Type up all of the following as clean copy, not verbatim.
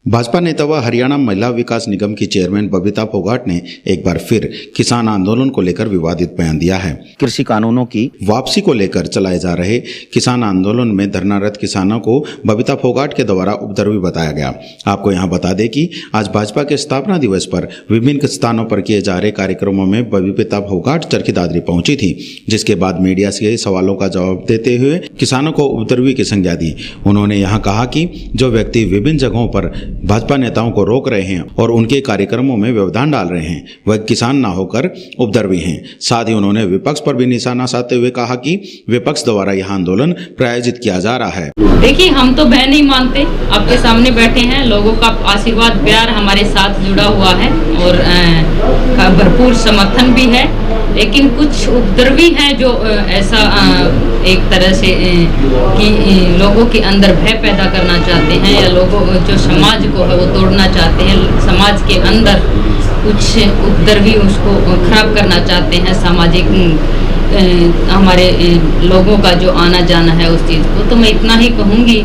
भाजपा नेता व हरियाणा महिला विकास निगम की चेयरमैन बबीता फोगाट ने एक बार फिर किसान आंदोलन को लेकर विवादित बयान दिया है। कृषि कानूनों की वापसी को लेकर चलाए जा रहे किसान आंदोलन में धरनारत किसानों को बबीता फोगाट के द्वारा उपद्रवी बताया गया। आपको यहां बता दें कि आज भाजपा के स्थापना दिवस पर विभिन्न स्थानों पर किए जा रहे कार्यक्रमों में बबीता फोगाट चरखी दादरी पहुंची थी, जिसके बाद मीडिया से सवालों का जवाब देते हुए किसानों को उपद्रवी की संज्ञा दी। उन्होंने यहाँ कहा कि जो व्यक्ति विभिन्न जगहों पर भाजपा नेताओं को रोक रहे हैं और उनके कार्यक्रमों में व्यवधान डाल रहे हैं, वह किसान ना होकर उपद्रवी हैं। साथ ही उन्होंने विपक्ष पर भी निशाना साधते हुए कहा कि विपक्ष द्वारा यह आंदोलन प्रायोजित किया जा रहा है। देखिए, हम तो बह नहीं मानते, आपके सामने बैठे हैं, लोगों का आशीर्वाद प्यार हमारे साथ जुड़ा हुआ है और भरपूर समर्थन भी है, लेकिन कुछ उपद्रवी हैं जो ऐसा एक तरह से कि लोगों के अंदर भय पैदा करना चाहते हैं या लोगों जो समाज को है वो तोड़ना चाहते हैं, समाज के अंदर कुछ उपद्रवी उसको खराब करना चाहते हैं, सामाजिक हमारे लोगों का जो आना जाना है उस चीज़ को। तो मैं इतना ही कहूँगी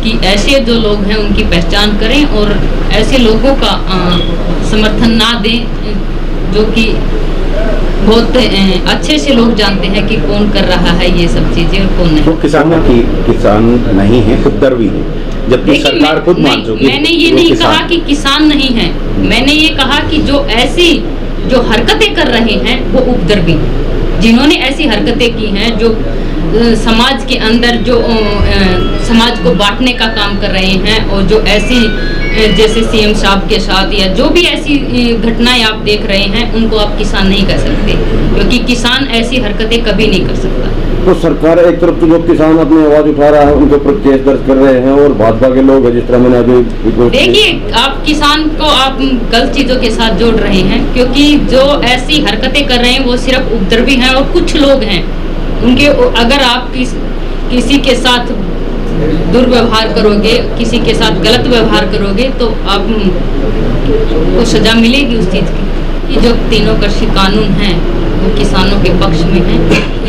कि ऐसे जो लोग हैं उनकी पहचान करें और ऐसे लोगों का समर्थन ना दें जो कि बहुत अच्छे से लोग जानते हैं कि कौन कर रहा है ये सब चीजें और कौन नहीं। तो किसान नहीं है, उपद्रवी है, जबकि सरकार खुद मान चुकी है। मैंने ये नहीं कहा कि किसान नहीं है, मैंने ये कहा कि जो ऐसी जो हरकतें कर रहे हैं वो उपद्रवी, जिन्होंने ऐसी हरकतें की हैं जो समाज के अंदर जो समाज को बांटने का काम कर रहे हैं और जो ऐसी जैसे सीएम साहब के साथ या जो भी ऐसी घटनाएं आप देख रहे हैं उनको आप किसान नहीं कह सकते, क्योंकि किसान ऐसी हरकतें कभी नहीं कर सकता। तो सरकार एक तरफ तो जो किसान अपनी आवाज उठा रहा है उनके ऊपर केस दर्ज कर रहे हैं और भाजपा के लोग जिस तरह मैंने अभी देखिए, आप किसान को आप गलत चीजों के साथ जोड़ रहे हैं, क्योंकि जो ऐसी हरकतें कर रहे हैं वो सिर्फ उपद्रवी हैं और कुछ लोग हैं उनके, अगर आप किसी के साथ दुर्व्यवहार करोगे, किसी के साथ गलत व्यवहार करोगे तो आपको सजा मिलेगी उस चीज़ की। जो तीनों कृषि कानून हैं वो किसानों के पक्ष में हैं,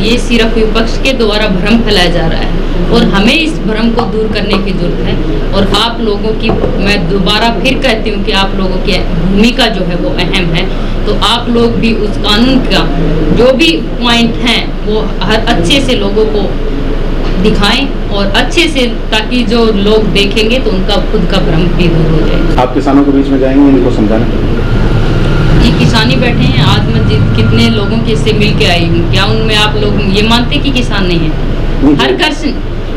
ये सिर्फ विपक्ष के द्वारा भ्रम फैलाया जा रहा है और हमें इस भ्रम को दूर करने की जरूरत है। और आप लोगों की, मैं दोबारा फिर कहती हूँ कि आप लोगों की भूमिका जो है वो अहम है, तो आप लोग भी उस कानून का जो भी पॉइंट हैं वो हर अच्छे से लोगों को दिखाएं और अच्छे से, ताकि जो लोग देखेंगे तो उनका खुद का भ्रम भी दूर हो जाए। आप किसानों के बीच में जाएंगे इनको समझाने? ये किसानी बैठे हैं, आज मैं कितने लोगों के से मिल के आई हूँ, क्या उनमें आप लोग ये मानते कि किसान नहीं है? हर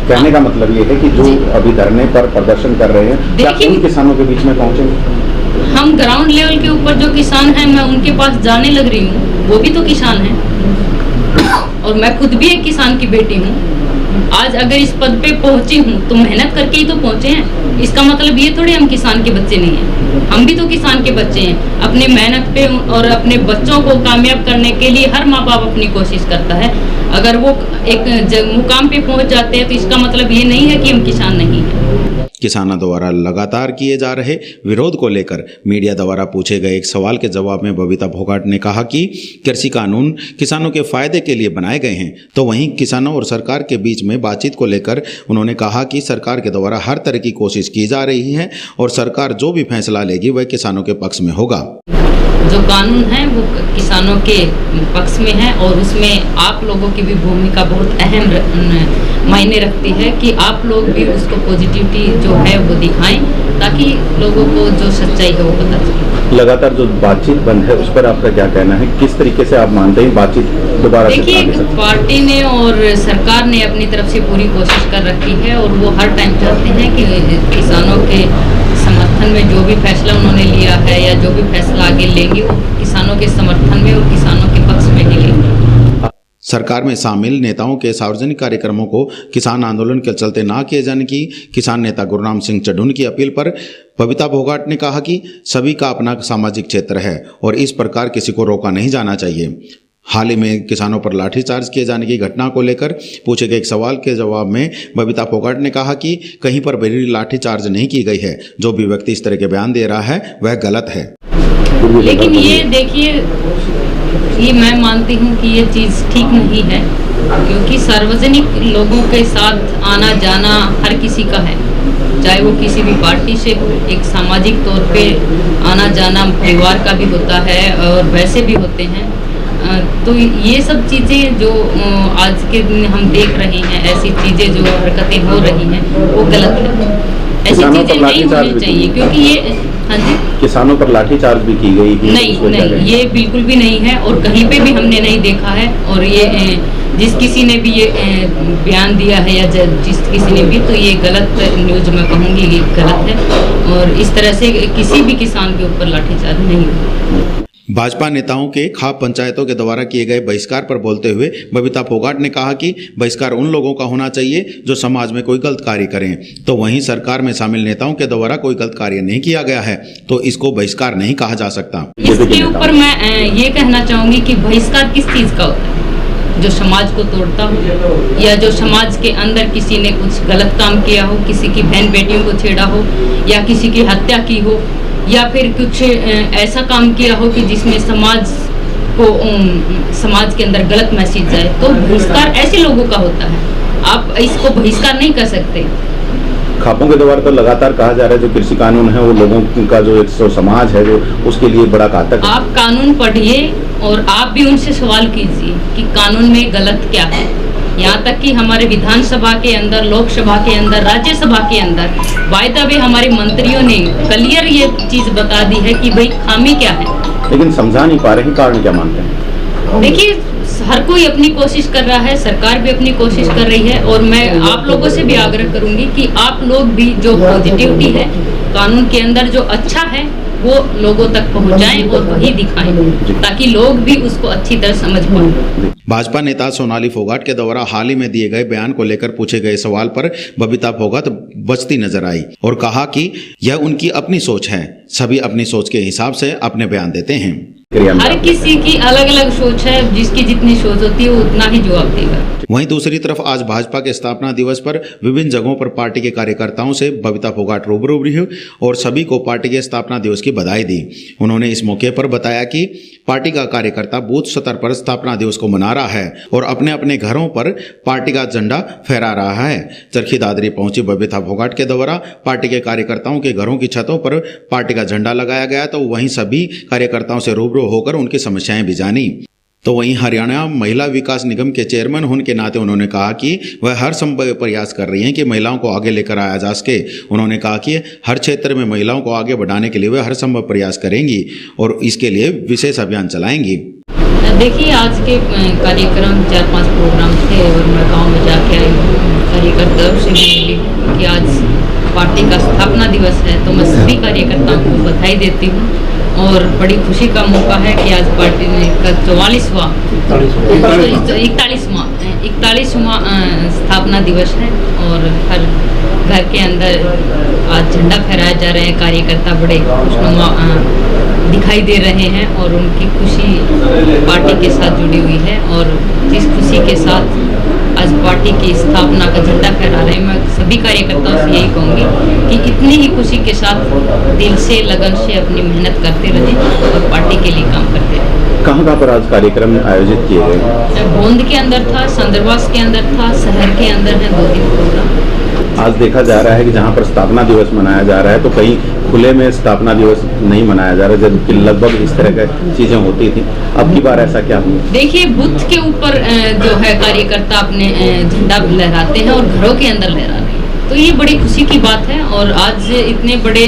कहने का मतलब ये है कि जो अभी धरने पर प्रदर्शन कर रहे हैं, क्या उन किसानों के बीच में पहुँचेंगे? हम ग्राउंड लेवल के ऊपर जो किसान हैं मैं उनके पास जाने लग रही हूँ, वो भी तो किसान हैं और मैं खुद भी एक किसान की बेटी हूँ। आज अगर इस पद पे पहुंची हूँ तो मेहनत करके ही तो पहुंचे हैं, इसका मतलब ये थोड़ी हम किसान के बच्चे नहीं हैं, हम भी तो किसान के बच्चे हैं। अपने मेहनत पे और अपने बच्चों को कामयाब करने के लिए हर माँ बाप अपनी कोशिश करता है। अगर वो एक मुकाम पे पहुंच जाते हैं तो इसका मतलब ये नहीं है कि हम किसान नहीं हैं। किसानों द्वारा लगातार किए जा रहे विरोध को लेकर मीडिया द्वारा पूछे गए एक सवाल के जवाब में बबीता फोगाट ने कहा कि कृषि कानून किसानों के फायदे के लिए बनाए गए हैं। तो वहीं किसानों और सरकार के बीच में बातचीत को लेकर उन्होंने कहा कि सरकार के द्वारा हर तरह की कोशिश की जा रही है और सरकार जो भी फैसला लेगी वह किसानों के पक्ष में होगा। जो कानून है वो किसानों के पक्ष में है और उसमें आप लोगों की भी भूमिका बहुत अहम मायने रखती है कि आप लोग भी उसको पॉजिटिविटी जो है वो दिखाएं, ताकि लोगों को जो सच्चाई है वो पता चले। लगातार जो बातचीत बंद है उस पर आपका क्या कहना है? किस तरीके से आप मानते हैं बातचीत दोबारा? देखिए, पार्टी ने और सरकार ने अपनी तरफ से पूरी कोशिश कर रखी है और वो हर टाइम चाहते हैं कि किसानों के समर्थन में जो भी फैसला उन्होंने लिया है या जो भी फैसला आगे लेंगे वो किसानों के समर्थन में और किसानों के पक्ष में ही लेंगे। सरकार में शामिल नेताओं के सार्वजनिक कार्यक्रमों को किसान आंदोलन के चलते ना किए जाने की किसान नेता गुरनाम सिंह चढ़ून की अपील पर बबीता फोगाट ने कहा कि सभी का अपना सामाजिक क्षेत्र है और इस प्रकार किसी को रोका नहीं जाना चाहिए। हाल ही में किसानों पर लाठीचार्ज किए जाने की घटना को लेकर पूछे गए एक सवाल के जवाब में बबीता फोगाट ने कहा कि कहीं पर भी लाठीचार्ज नहीं की गई है। जो भी व्यक्ति इस तरह के बयान दे रहा है वह गलत है। लेकिन ये देखिए, ये मैं मानती हूँ कि ये चीज़ ठीक नहीं है, क्योंकि सार्वजनिक लोगों के साथ आना जाना हर किसी का है, चाहे वो किसी भी पार्टी से हो। एक सामाजिक तौर पे आना जाना परिवार का भी होता है और वैसे भी होते हैं। तो ये सब चीज़ें जो आज के दिन हम देख रहे हैं, ऐसी चीज़ें जो हरकतें हो रही हैं वो गलत है। ऐसी चीज़ें नहीं होनी चाहिए, क्योंकि ये, हाँ जी, किसानों पर लाठीचार्ज भी की गई थी। नहीं, ये बिल्कुल भी नहीं है और कहीं पे भी हमने नहीं देखा है। और ये जिस किसी ने भी ये बयान दिया है या जिस किसी ने भी, तो ये गलत न्यूज़ मैं कहूँगी, ये गलत है और इस तरह से किसी भी किसान के ऊपर लाठीचार्ज नहीं हुआ। भाजपा नेताओं के खाप पंचायतों के द्वारा किए गए बहिष्कार पर बोलते हुए बबीता फोगाट ने कहा कि बहिष्कार उन लोगों का होना चाहिए जो समाज में कोई गलत कार्य करें, तो वहीं सरकार में शामिल नेताओं के द्वारा कोई गलत कार्य नहीं किया गया है तो इसको बहिष्कार नहीं कहा जा सकता। इसके ऊपर मैं ये कहना चाहूंगी कि बहिष्कार किस चीज का होता है? जो समाज को तोड़ता हो या जो समाज के अंदर किसी ने कुछ गलत काम किया हो, किसी की बहन बेटियों को छेड़ा हो या किसी की हत्या की हो या फिर कुछ ऐसा काम किया हो कि जिसमें समाज के अंदर गलत मैसेज जाए, तो बहिष्कार ऐसे लोगों का होता है। आप इसको बहिष्कार नहीं कर सकते। खापों के द्वारा तो लगातार कहा जा रहा है जो कृषि कानून है वो लोगों का जो एक समाज है वो उसके लिए बड़ा घातक है। आप कानून पढ़िए और आप भी उनसे सवाल कीजिए कि कानून में गलत क्या है। यहाँ तक कि हमारे विधानसभा के अंदर, लोकसभा के अंदर, राज्यसभा के अंदर बाय द वे हमारे मंत्रियों ने क्लियर ये चीज बता दी है कि भाई खामी क्या है, लेकिन समझा नहीं पा रहे हैं। कारण क्या मानते हैं? देखिए, हर कोई अपनी कोशिश कर रहा है, सरकार भी अपनी कोशिश कर रही है और मैं आप लोगों से भी आग्रह करूंगी कि आप लोग भी जो पॉजिटिविटी है कानून के अंदर, जो अच्छा है वो लोगों तक पहुंचाएं और वही दिखाएं ताकि लोग भी उसको अच्छी तरह समझ पाएं। भाजपा नेता सोनाली फोगाट के द्वारा हाल ही में दिए गए बयान को लेकर पूछे गए सवाल पर बबीता फोगाट बचती नजर आई और कहा कि यह उनकी अपनी सोच है, सभी अपनी सोच के हिसाब से अपने बयान देते हैं। हर किसी की अलग अलग सोच है, जिसकी जितनी सोच होती है वो उतना ही जवाब देगा। वहीं दूसरी तरफ आज भाजपा के स्थापना दिवस पर विभिन्न जगहों पर पार्टी के कार्यकर्ताओं से बबीता फोगाट रूबरू हुई और सभी को पार्टी के स्थापना दिवस की बधाई दी। उन्होंने इस मौके पर बताया कि पार्टी का कार्यकर्ता बूथ स्तर पर स्थापना दिवस को मना रहा है और अपने अपने घरों पर पार्टी का झंडा फहरा रहा है। चरखी दादरी पहुंची बबीता फोगाट के द्वारा पार्टी के कार्यकर्ताओं के घरों की छतों पर पार्टी का झंडा लगाया गया, तो वहीं सभी कार्यकर्ताओं से रूबरू होकर उनकी समस्याएं भी जानी। तो वहीं हरियाणा महिला विकास निगम के चेयरमैन होने के नाते उन्होंने कहा कि वह हर संभव प्रयास कर रही हैं कि महिलाओं को आगे लेकर आया जा सके। उन्होंने कहा कि हर क्षेत्र में महिलाओं को आगे बढ़ाने के लिए वह हर संभव प्रयास करेंगी और इसके लिए विशेष अभियान चलाएंगी। देखिए, आज के कार्यक्रम 4-5 प्रोग्राम थे और मैं गाँव में जाके आई हूँ, कार्यकर्ताओं से मिली कि आज पार्टी का स्थापना दिवस है, तो मैं सभी कार्यकर्ताओं को बधाई देती हूँ और बड़ी खुशी का मौका है कि आज पार्टी ने का 41वां स्थापना दिवस है और हर घर के अंदर आज झंडा फहराया जा रहा है। कार्यकर्ता बड़े खुशनुमा दिखाई दे रहे हैं और उनकी खुशी पार्टी के साथ जुड़ी हुई है और जिस खुशी के साथ आज पार्टी की स्थापना का झंडा फहरा रहे हैं, मैं सभी कार्यकर्ताओं से यही कहूँगी कि इतनी ही खुशी के साथ दिल से, लगन से अपनी मेहनत करते रहें और पार्टी के लिए काम करते रहें। कहाँ पर आज कार्यक्रम आयोजित किए गए? गोंद के अंदर था, संदरवास के अंदर था, शहर के अंदर है 2-3 प्रोग्राम। आज देखा जा रहा है कि जहाँ पर स्थापना दिवस मनाया जा रहा है तो कहीं खुले में स्थापना दिवस नहीं मनाया जा रहा, जबकि लगभग इस तरह की चीजें होती थी। अब की बार ऐसा क्या हुआ? देखिए, बूथ के ऊपर जो है कार्यकर्ता अपने झंडा लहराते हैं और घरों के अंदर लहरा रहे हैं, तो ये बड़ी खुशी की बात है। और आज इतने बड़े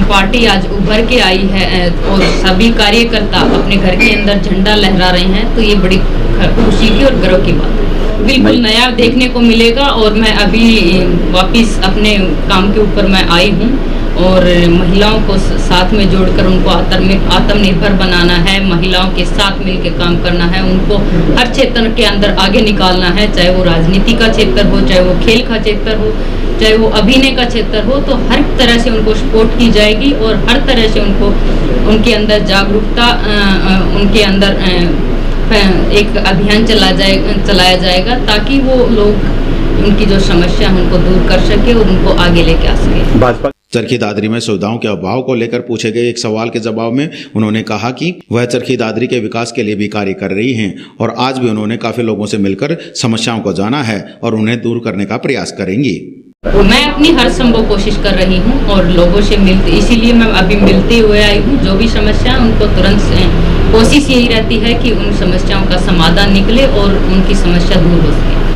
पार्टी आज उभर के आई है और सभी कार्यकर्ता अपने घर के अंदर झंडा लहरा रहे हैं, तो ये बड़ी खुशी की और गर्व की बात है। बिल्कुल नया देखने को मिलेगा और मैं अभी वापस अपने काम के ऊपर मैं आई हूँ और महिलाओं को साथ में जोड़कर उनको आत्मनिर्भर बनाना है, महिलाओं के साथ मिलकर काम करना है, उनको हर क्षेत्र के अंदर आगे निकालना है, चाहे वो राजनीति का क्षेत्र हो, चाहे वो खेल का क्षेत्र हो, चाहे वो अभिनय का क्षेत्र हो, तो हर तरह से उनको सपोर्ट की जाएगी और हर तरह से उनको उनके अंदर जागरूकता, उनके अंदर एक अभियान चलाया जाएगा ताकि वो लोग उनकी जो समस्या है उनको दूर कर सके और उनको आगे लेके आ सके। भाजपा चरखी दादरी में सुविधाओं के अभाव को लेकर पूछे गए एक सवाल के जवाब में उन्होंने कहा कि वह चरखी दादरी के विकास के लिए भी कार्य कर रही हैं और आज भी उन्होंने काफी लोगों से मिलकर समस्याओं को जाना है और उन्हें दूर करने का प्रयास करेंगी। मैं अपनी हर संभव कोशिश कर रही हूँ और लोगों से मिलते, इसीलिए मैं अभी मिलते हुए आई हूँ। जो भी समस्या है उनको तुरंत कोशिश यही रहती है कि उन समस्याओं का समाधान निकले और उनकी समस्या दूर हो सके।